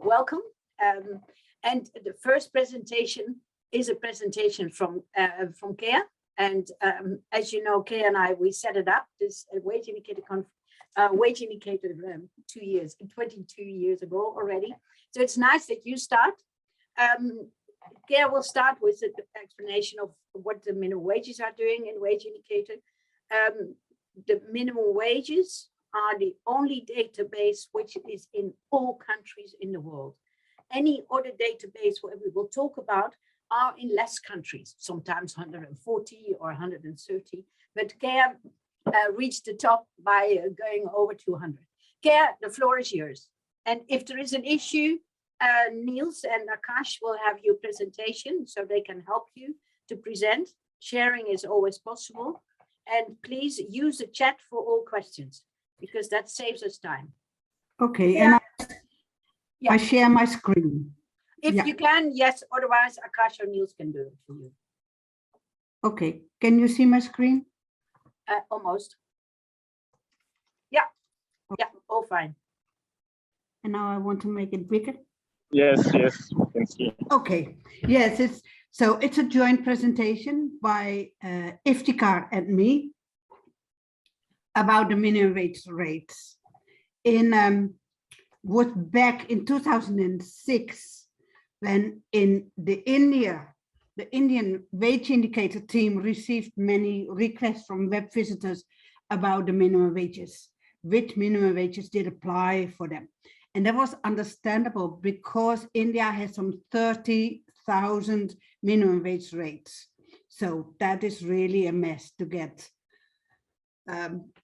welcome. And the first presentation is a presentation from Kea. And as you know, Kea and I, we set it up, this wage indicator 22 years ago already. So it's nice that you start. Kea will start with an explanation of what the minimum wages are doing in Wage Indicator. The minimum wages are the only database which is in all countries in the world. Any other database what we will talk about are in less countries, sometimes 140 or 130, but Kea reached the top by going over 200. Kea, the floor is yours. And if there is an issue, Niels and Akash will have your presentation so they can help you to present. Sharing is always possible. And please use the chat for all questions because that saves us time. Okay, yeah. And I share my screen. If you can, yes, otherwise Akash or Niels can do it for you. Okay, can you see my screen? Almost. Yeah, yeah, all fine. And now I want to make it bigger. Yes, yes, we can see. Okay, yes, it's a joint presentation by Iftikhar and me about the minimum wage rates. Was back in 2006 when in the Indian wage indicator team received many requests from web visitors about the minimum wages, which minimum wages did apply for them. And that was understandable because India has some 30,000 minimum wage rates. So that is really a mess to get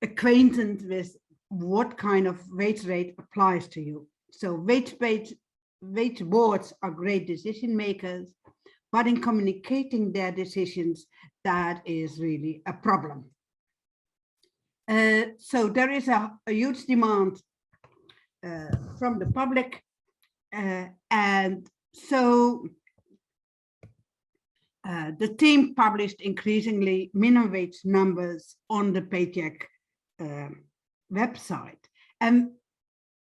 acquainted with what kind of wage rate applies to you. So wage boards are great decision makers, but in communicating their decisions, that is really a problem. So there is a huge demand from the public, and so the team published increasingly minimum wage numbers on the paycheck website. And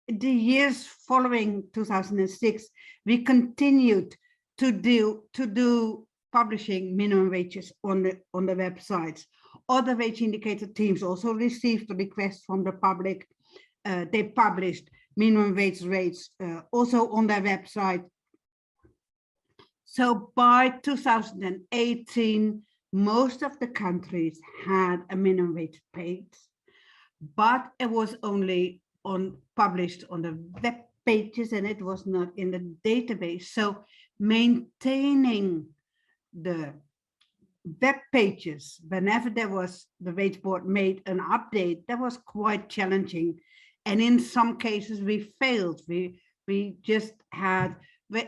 the years following 2006, we continued to do publishing minimum wages on the websites. Other wage indicator teams also received requests from the public. They published minimum wage rates also on their website. So by 2018, most of the countries had a minimum wage paid, but it was only published on the web pages and it was not in the database. So maintaining the web pages, whenever there was the wage board made an update, that was quite challenging. And in some cases we failed. We just had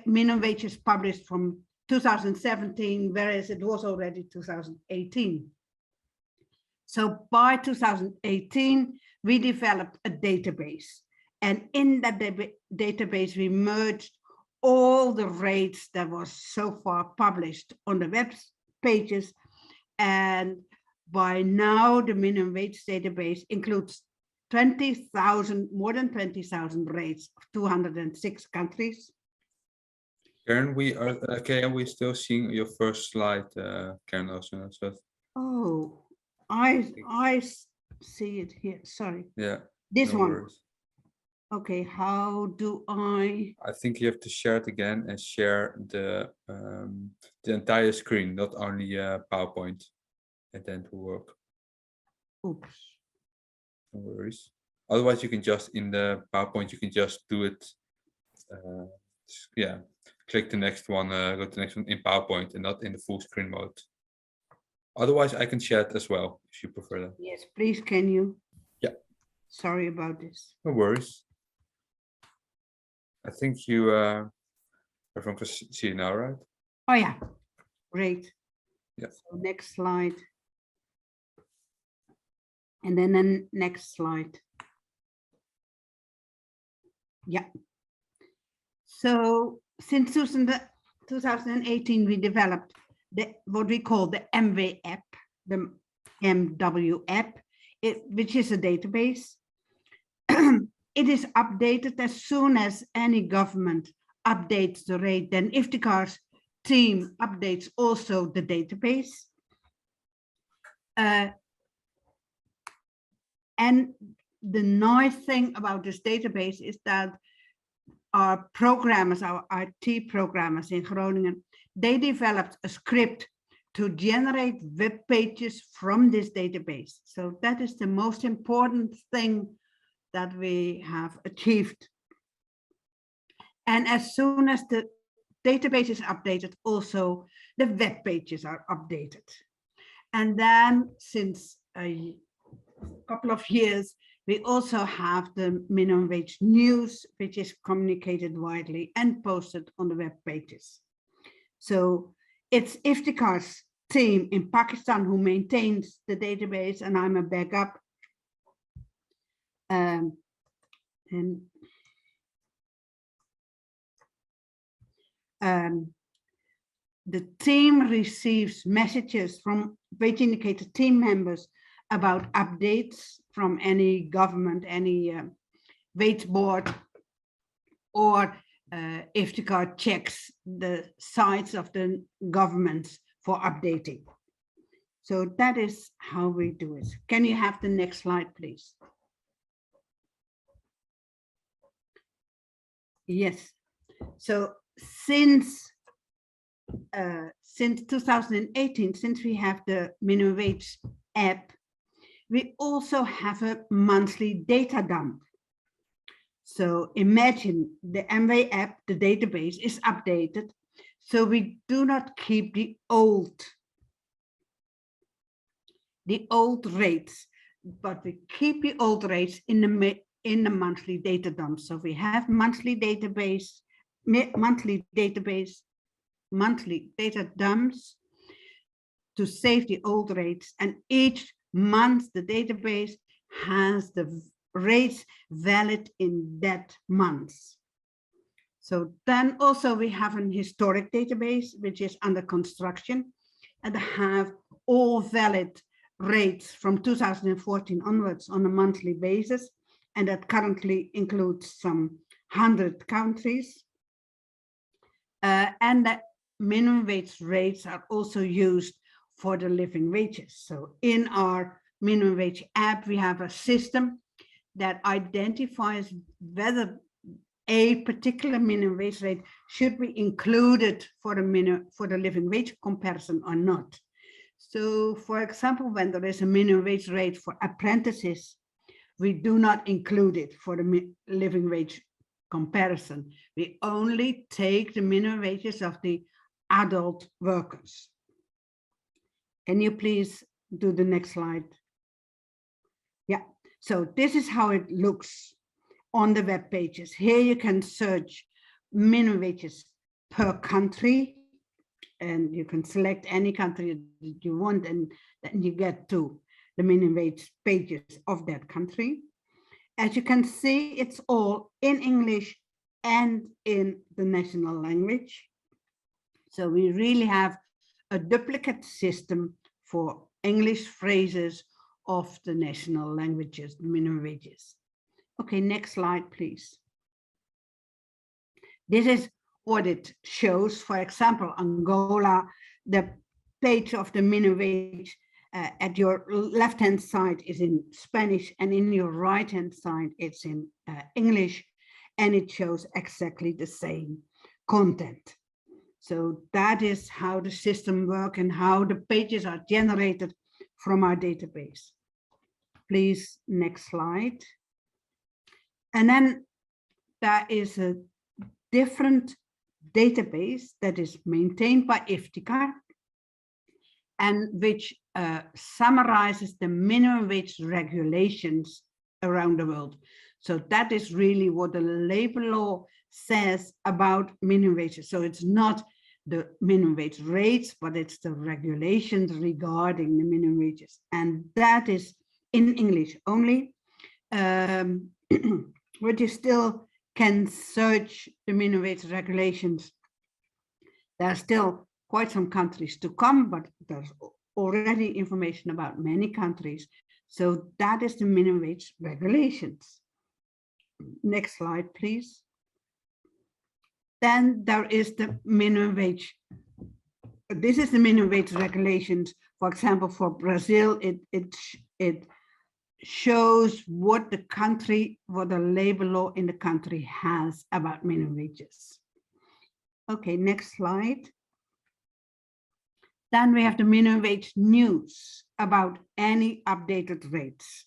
minimum wages published from 2017, whereas it was already 2018. So by 2018, we developed a database. And in that database, we merged all the rates that was so far published on the web pages. And by now, the minimum wage database includes 20,000, more than 20,000 rates of 206 countries. Karen, we still seeing your first slide, Karen also. So. Oh, I see it here. Sorry. Yeah. This no one. Worries. Okay, how do I? I think you have to share it again and share the entire screen, not only PowerPoint, and then to work. Oops. No worries. Otherwise, you can just in the PowerPoint, you can just do it. Yeah, click the next one, go to the next one in PowerPoint and not in the full screen mode. Otherwise, I can share it as well if you prefer that. Yes, please, can you? Yeah. Sorry about this. No worries. I think you everyone can see it now, right? Oh yeah, great. Yeah. So next slide. And then the next slide. Yeah. So since 2018, we developed what we call the MW app, which is a database. it is updated as soon as any government updates the rate. Then Iftikhar's team updates also the database. And the nice thing about this database is that our programmers, our IT programmers in Groningen, they developed a script to generate web pages from this database. So that is the most important thing that we have achieved. And as soon as the database is updated, also the web pages are updated. And then since a couple of years, we also have the minimum wage news, which is communicated widely and posted on the web pages. So it's Iftikhar's team in Pakistan who maintains the database, and I'm a backup. The team receives messages from WageIndicator team members about updates from any government, any wage board, or Iftikhar checks the sites of the governments for updating. So that is how we do it. Can you have the next slide, please? Yes. So since 2018, since we have the minimum wage app, we also have a monthly data dump. So imagine the MW app, the database is updated. So we do not keep the old rates, but we keep the old rates in the monthly data dump. So we have monthly data dumps to save the old rates, and each month the database has the rates valid in that month. So then also we have an historic database which is under construction and have all valid rates from 2014 onwards on a monthly basis, and that currently includes some 100 countries. And the minimum wage rates are also used for the living wages. So in our minimum wage app, we have a system that identifies whether a particular minimum wage rate should be included for the living wage comparison or not. So for example, when there is a minimum wage rate for apprentices, we do not include it for the living wage comparison. We only take the minimum wages of the adult workers. Can you please do the next slide? Yeah, so this is how it looks on the web pages. Here you can search minimum wages per country, and you can select any country that you want, and then you get to the minimum wage pages of that country. As you can see, it's all in English and in the national language. So we really have a duplicate system for English phrases of the national languages, the minimum wages. Okay, next slide, please. This is what it shows. For example, Angola, the page of the minimum wage at your left-hand side is in Spanish, and in your right-hand side, it's in English, and it shows exactly the same content. So that is how the system works and how the pages are generated from our database. Please, next slide. And then there is a different database that is maintained by Iftikhar and which summarizes the minimum wage regulations around the world. So that is really what the labor law says about minimum wages. So it's not the minimum wage rates, but it's the regulations regarding the minimum wages. And that is in English only. But you still can search the minimum wage regulations. There are still quite some countries to come, but there's already information about many countries. So that is the minimum wage regulations. next slide, please. Then there is the minimum wage. This is the minimum wage regulations. For example, for Brazil, it shows what the country, what the labor law in the country has about minimum wages. Okay, next slide. Then we have the minimum wage news about any updated rates.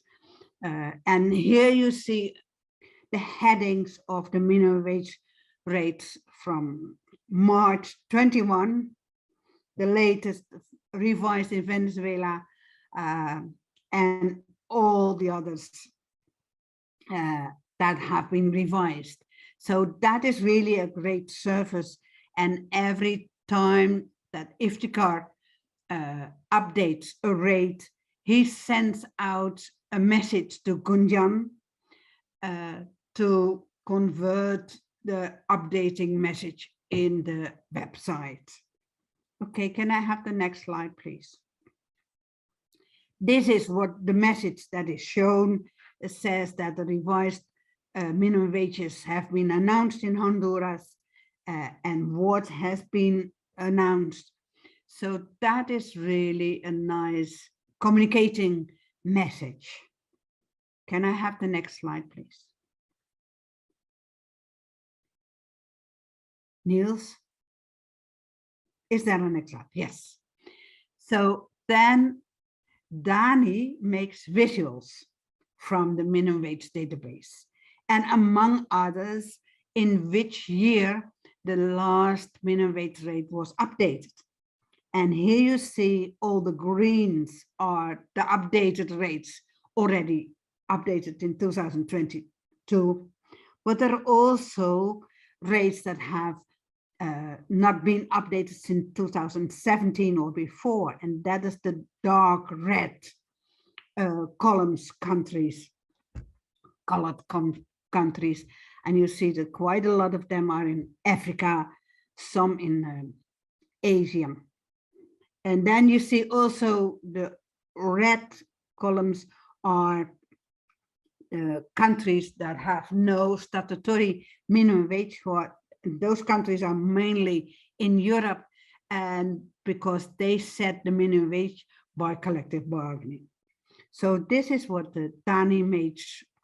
And here you see the headings of the minimum wage rates from March 21, the latest revised in Venezuela, and all the others that have been revised. So that is really a great service. And every time that Iftikhar updates a rate, he sends out a message to Gunjan to convert the updating message in the website. Okay, can I have the next slide, please? This is what the message that is shown. It says that the revised minimum wages have been announced in Honduras and what has been announced. So that is really a nice communicating message. Can I have the next slide, please? Niels? Is there a next slide? Yes. So then Dani makes visuals from the minimum wage database, and among others, in which year the last minimum wage rate was updated. And here you see all the greens are the updated rates already updated in 2022, but there are also rates that have not been updated since 2017 or before, and that is the dark red columns countries, colored countries, and you see that quite a lot of them are in Africa, some in Asia. And then you see also the red columns are countries that have no statutory minimum wage. For those countries are mainly in Europe, and because they set the minimum wage by collective bargaining. So this is what the Dani made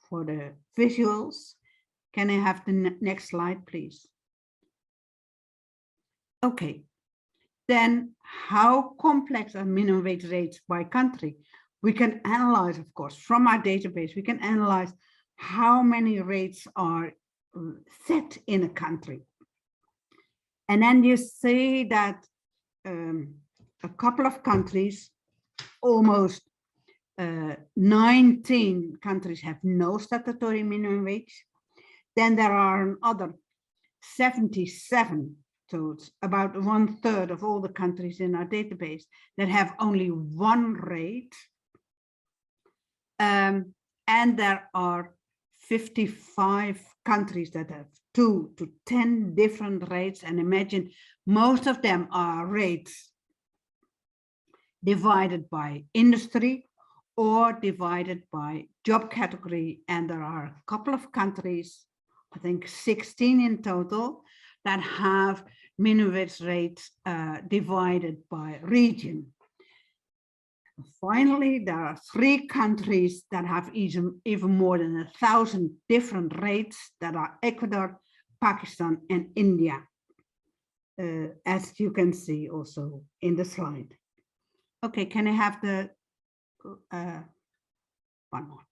for the visuals. Can I have the next slide, please? Okay. Then how complex are minimum wage rates by country? We can analyze, of course, from our database, we can analyze how many rates are set in a country. And then you see that a couple of countries, almost 19 countries have no statutory minimum wage. Then there are another 77, so it's about 1/3 of all the countries in our database that have only one rate. And there are 55 countries that have 2 to 10 different rates. And imagine most of them are rates divided by industry or divided by job category. And there are a couple of countries, I think 16 in total, that have minimum wage rates divided by region. Finally, there are 3 countries that have even more than 1,000 different rates, that are Ecuador, Pakistan, and India, as you can see also in the slide. Okay, can I have the one more?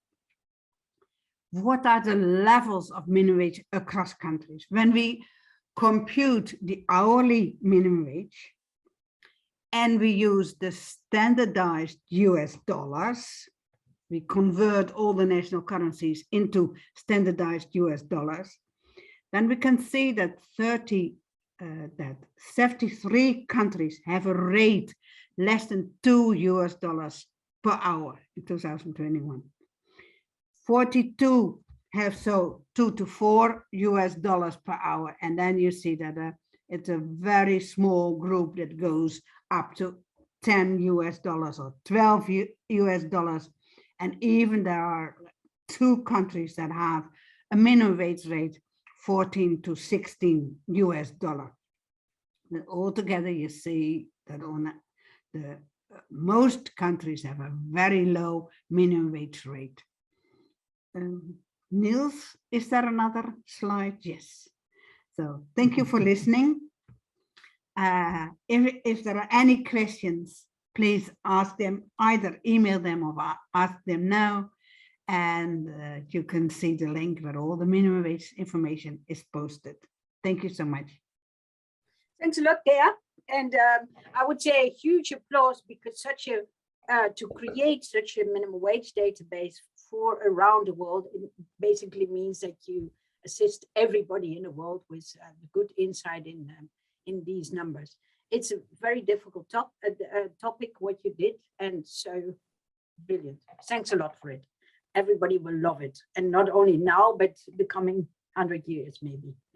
What are the levels of minimum wage across countries? When we compute the hourly minimum wage, and we use the standardized US dollars, we convert all the national currencies into standardized US dollars, then we can see that 73 countries have a rate less than $2 per hour in 2021. 42 have so $2 to $4 per hour, and then you see that it's a very small group that goes up to $10 or $12 and even there are 2 countries that have a minimum wage rate 14 to 16 US dollar. And altogether, you see that on the most countries have a very low minimum wage rate. Niels, is there another slide? Yes. So thank you for listening. If there are any questions, please ask them, either email them or ask them now. And you can see the link where all the minimum wage information is posted. Thank you so much. Thanks a lot, Gea. And I would say a huge applause, because to create such a minimum wage database for around the world, it basically means that you assist everybody in the world with good insight in these numbers. It's a very difficult topic, what you did, and so brilliant. Thanks a lot for it. Everybody will love it, and not only now, but the coming 100 years maybe.